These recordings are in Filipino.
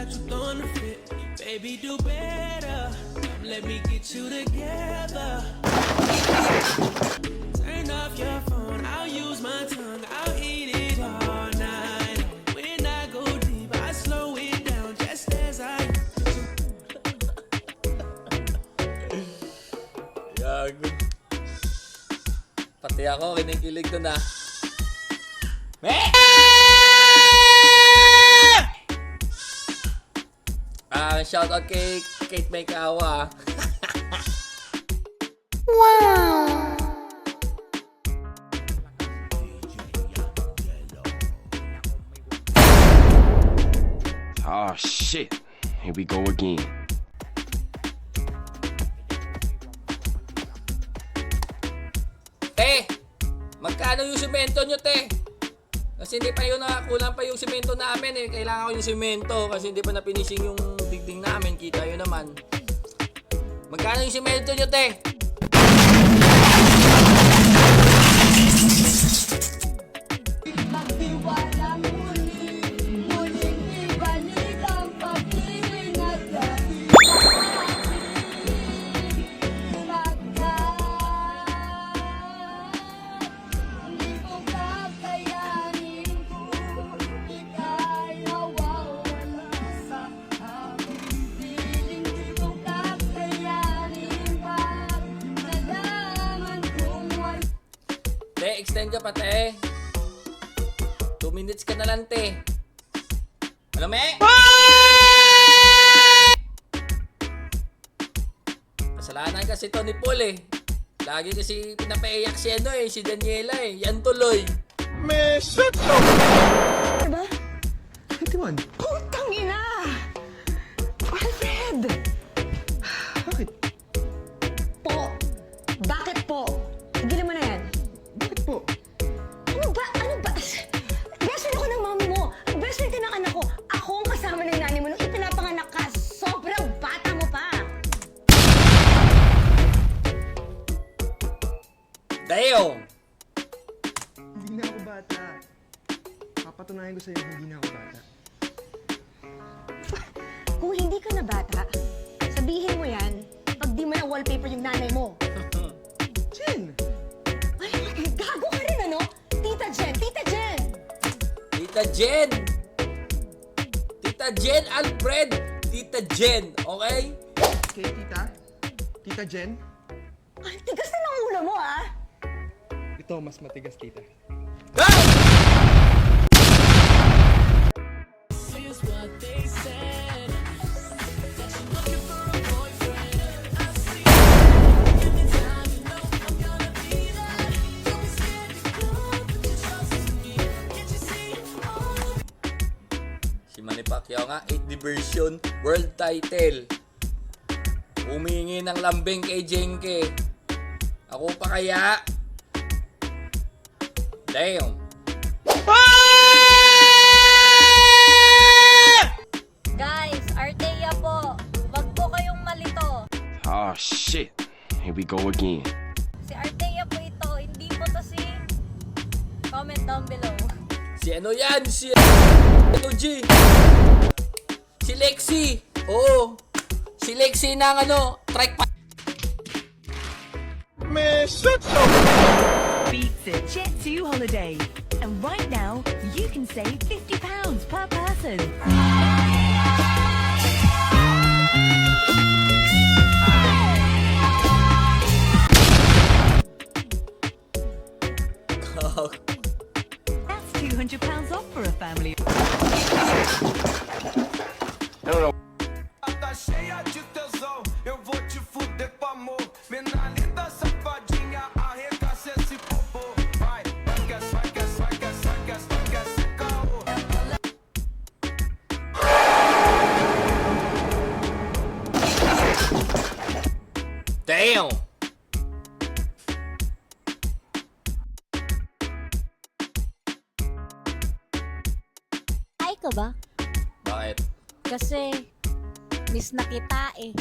got you throwing a fit. Baby, do better. Let me get you together. Turn off your phone, I'll use my tongue, I'll eat it all night. When I go deep, I slow it down just as I Gago. Pati ako, kinikilig ko na. Shoutout kay Kate Maykawa. Wow! Oh shit, here we go again. Te, magkano yung simento nyo, te? Kasi hindi pa yun, kulang pa yung simento namin eh. Kailangan ko yung simento kasi hindi pa na-finishing yung dingding namin. Kita yun naman. Magkano yung simento nyo, te? Te, extend ka pa, te. 2 minutes ka na lang, te. Ano, me? Kasalanan kasi to ni Paul eh. Lagi kasi pinapaiyak si ano eh, si Daniela eh. Yan tuloy. Me, shut up! Diba? 21. Putang ina! Alfred! Bakit? Po! Bakit po? Tigilan mo na yan. Bakit po? Ano ba? Ano ba? Best friend ako ng mami mo. Best friend ka ng anak ko. Ako ang kasama ng nanay mo nung ipinapanganak ka. Sobrang bata mo pa. Dayo! Hindi na ako bata. Papatunayan ko sa'yo na hindi na ako bata. Kung hindi ka na bata, sabihin mo yan pag di mo na wallpaper yung nanay mo. Jen! Ay, gago ka rin ano? Tita Jen! Tita Jen! Tita Jen! Tita Jen Alfred! Tita Jen, okay? Okay, tita? Tita Jen? Ay, tigas na ng ulo mo ah! Ito, mas matigas, tita. Here's what they said. That you're looking for a boyfriend. I see. Anytime you know I'm gonna be there. Don't be scared to go, put your trust in me. Can't you see? Oh. Si Manny Pacquiao nga, 8th version world title. Humingi ng lambing kay Jenke. Ako pa kaya? Damn. Guys, Artea po. Wag po kayong malito. Oh shit, here we go again. Si Artea po ito. Hindi po to si... Comment down below. Si ano yan? Si ano G? Si Lexi. Oo. Si Lexi ng ano, track pa. Me, shut up! Beats a Jet2 holiday. And right now, you can save £50 per person. That's £200 off for a family. Tá cheia de tesão, eu vou te fuder com amor. Mina linda, safadinha, arregaça esse popô. Vai, vai que vai que vai que vai que vai que esse caô. Damn. Ay ka ba? Bakit? Kasi miss na kita eh.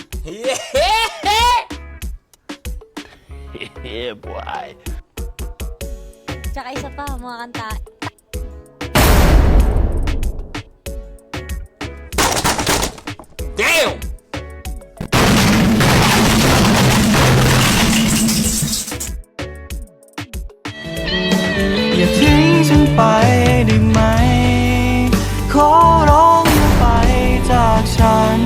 Yeah, boy. Tsaka isa pa, mga kanta. Damn!อย่าทิ้งฉันไปได้ไหม ขอร้องอย่าไปจากฉัน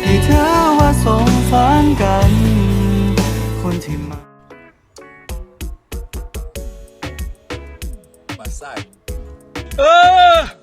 ให้เธอว่าสงสารกัน คนที่มา Basag. Ah!